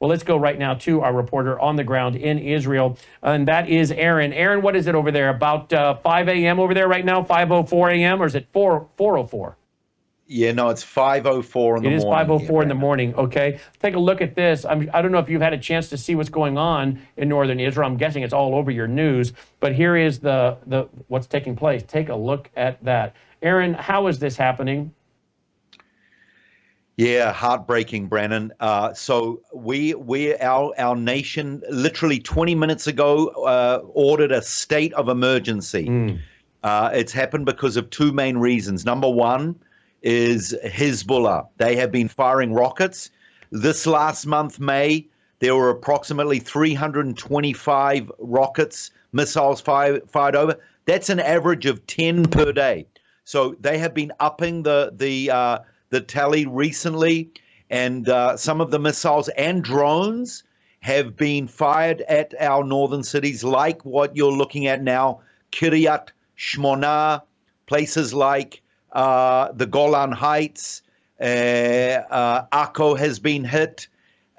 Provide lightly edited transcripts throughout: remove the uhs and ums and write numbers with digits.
Well, let's go right now to our reporter on the ground in Israel, and that is Aaron. Aaron, what is it over there? About 5 a.m. over there right now, 5:04 a.m., or is it 4:04? Yeah, no, it's 5:04 in the morning. It is 5:04 in the morning, okay? Take a look at this. I don't know if you've had a chance to see what's going on in northern Israel. I'm guessing it's all over your news, but here is the what's taking place. Take a look at that. Aaron, how is this happening? Yeah, heartbreaking, Brannon. So our nation literally 20 minutes ago ordered a state of emergency. It's happened because of two main reasons. Number one is Hezbollah. They have been firing rockets. This last month, May, there were approximately 325 missiles fired over. That's an average of 10 per day. So they have been upping the tally recently, and some of the missiles and drones have been fired at our northern cities, like what you're looking at now, Kiryat Shmona, places like the Golan Heights, Akko has been hit,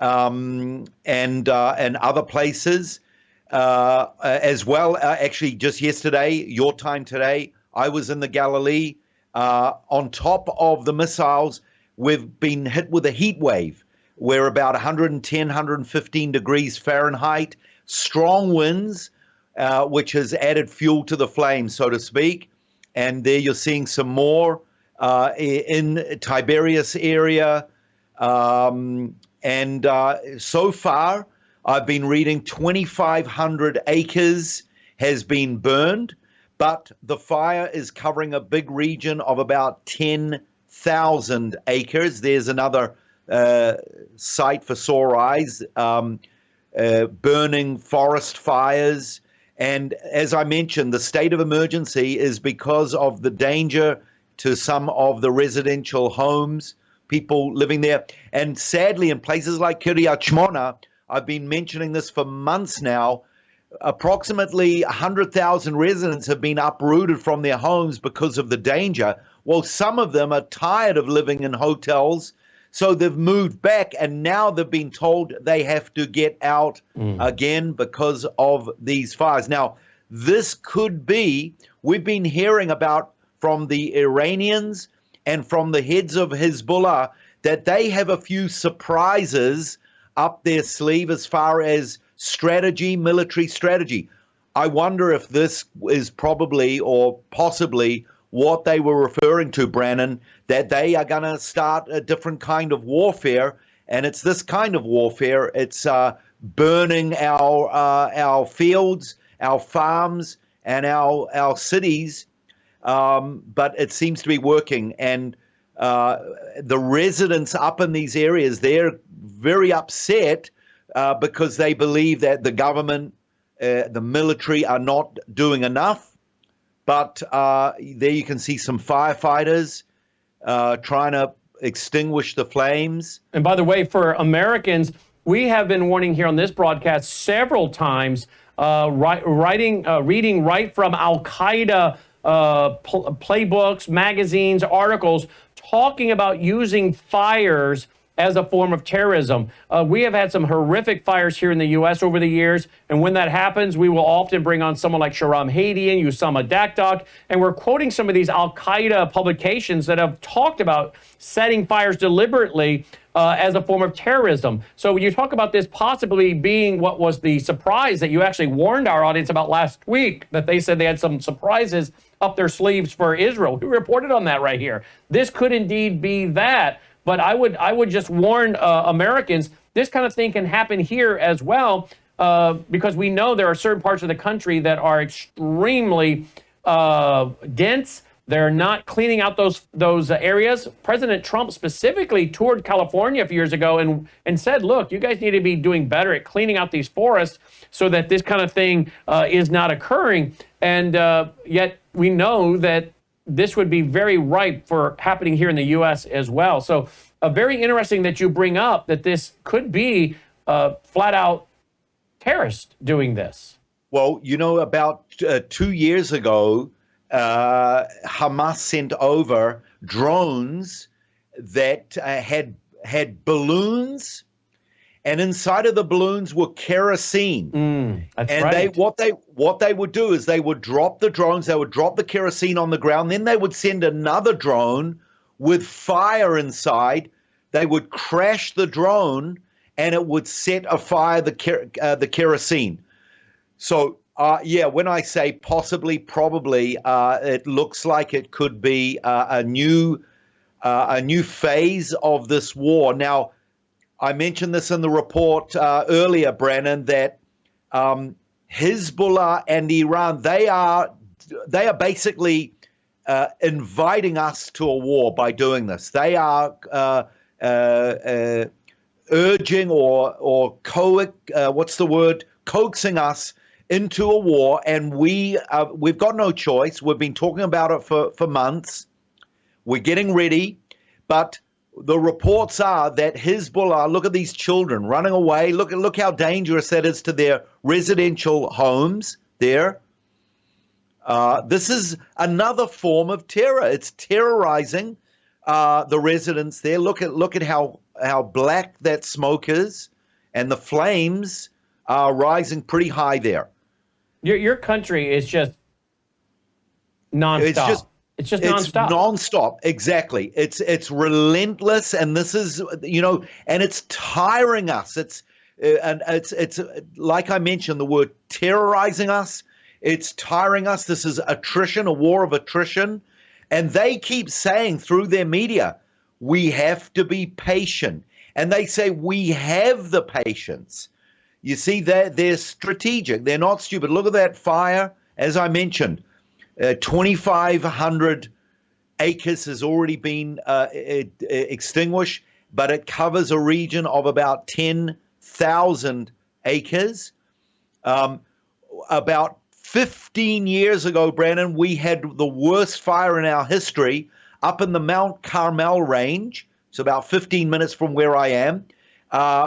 and other places as well. Actually, just yesterday, your time today, I was in the Galilee. On top of the missiles, we've been hit with a heat wave. We're about 110, 115 degrees Fahrenheit, strong winds, which has added fuel to the flames, so to speak. And there you're seeing some more in Tiberias area. And so far, I've been reading 2,500 acres has been burned. But the fire is covering a big region of about 10,000 acres. There's another sight for sore eyes, burning forest fires. And as I mentioned, the state of emergency is because of the danger to some of the residential homes, people living there. And sadly, in places like Kiryat Shmona, I've been mentioning this for months now, approximately 100,000 residents have been uprooted from their homes because of the danger. Well, some of them are tired of living in hotels, so they've moved back, and now they've been told they have to get out again because of these fires. Now, this could be, we've been hearing about from the Iranians and from the heads of Hezbollah that they have a few surprises up their sleeve as far as strategy, military strategy. I wonder if this is probably or possibly what they were referring to, Brannon, that they are going to start a different kind of warfare. And it's this kind of warfare. It's burning our fields, our farms, and our cities. But it seems to be working. And the residents up in these areas, they're very upset because they believe that the government, the military are not doing enough. But there you can see some firefighters trying to extinguish the flames. And by the way, for Americans, we have been warning here on this broadcast several times, reading right from Al-Qaeda playbooks, magazines, articles, talking about using fires as a form of terrorism. We have had some horrific fires here in the U.S. over the years, and when that happens, we will often bring on someone like Shahram Hadi and Usama Dakdok, and we're quoting some of these Al-Qaeda publications that have talked about setting fires deliberately as a form of terrorism. So when you talk about this possibly being what was the surprise that you actually warned our audience about last week, that they said they had some surprises up their sleeves for Israel. We reported on that right here. This could indeed be that. But I would just warn Americans, this kind of thing can happen here as well, because we know there are certain parts of the country that are extremely dense. They're not cleaning out those areas. President Trump specifically toured California a few years ago and said, look, you guys need to be doing better at cleaning out these forests so that this kind of thing is not occurring. And yet we know that this would be very ripe for happening here in the U.S. as well. So very interesting that you bring up that this could be flat out terrorists doing this. Well, you know, about 2 years ago, Hamas sent over drones that had balloons and inside of the balloons were kerosene. That's And right. what they would do is they would drop the drones, they would drop the kerosene on the ground, then they would send another drone with fire inside. They would crash the drone, and it would set afire the kerosene. So yeah, when I say possibly, probably, it looks like it could be a new phase of this war. Now, I mentioned this in the report earlier, Brannon, that Hezbollah and Iran, they are basically inviting us to a war by doing this. They are urging or coaxing us into a war, and we've got no choice. We've been talking about it for months. We're getting ready, but the reports are that Hezbollah, look at these children running away. Look how dangerous that is to their residential homes there. This is another form of terror. It's terrorizing the residents there. Look at how black that smoke is, and the flames are rising pretty high there. Your country is just nonstop. It's just nonstop. It's nonstop. Exactly. It's relentless, and this is, and it's tiring us. It's like I mentioned, the word terrorizing us. It's tiring us. This is attrition, a war of attrition, and they keep saying through their media, we have to be patient, and they say we have the patience. You see, they're strategic. They're not stupid. Look at that fire, as I mentioned. 2,500 acres has already been extinguished, but it covers a region of about 10,000 acres. About 15 years ago, Brannon, we had the worst fire in our history up in the Mount Carmel range. It's about 15 minutes from where I am.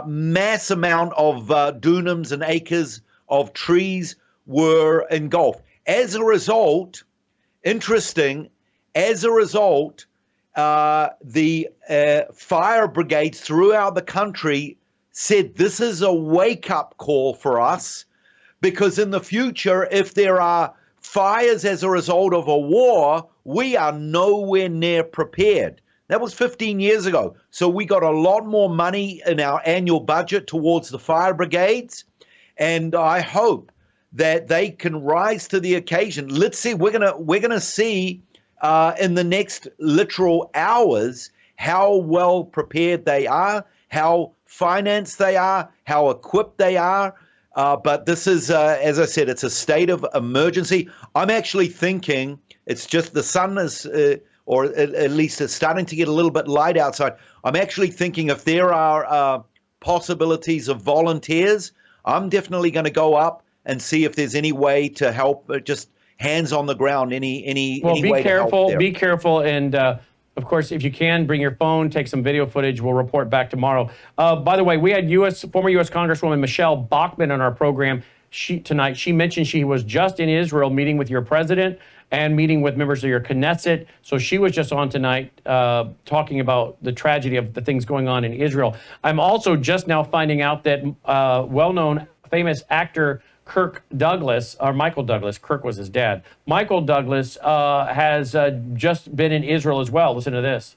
Mass amount of dunams and acres of trees were engulfed. As a result, the fire brigades throughout the country said this is a wake-up call for us, because in the future, if there are fires as a result of a war, we are nowhere near prepared. That was 15 years ago. So we got a lot more money in our annual budget towards the fire brigades, and I hope that they can rise to the occasion. Let's see. We're gonna see in the next literal hours how well prepared they are, how financed they are, how equipped they are. But this is, as I said, it's a state of emergency. I'm actually thinking it's just the sun is, or at least it's starting to get a little bit light outside. I'm actually thinking if there are possibilities of volunteers, I'm definitely going to go up and see if there's any way to help, just hands on the ground, any way to help there. Be careful, and of course, if you can, bring your phone, take some video footage. We'll report back tomorrow. By the way, we had former U.S. Congresswoman Michelle Bachmann on our program tonight. She mentioned she was just in Israel meeting with your president and meeting with members of your Knesset. So she was just on tonight talking about the tragedy of the things going on in Israel. I'm also just now finding out that well-known, famous actor Michael Douglas, Kirk was his dad. Michael Douglas has just been in Israel as well. Listen to this.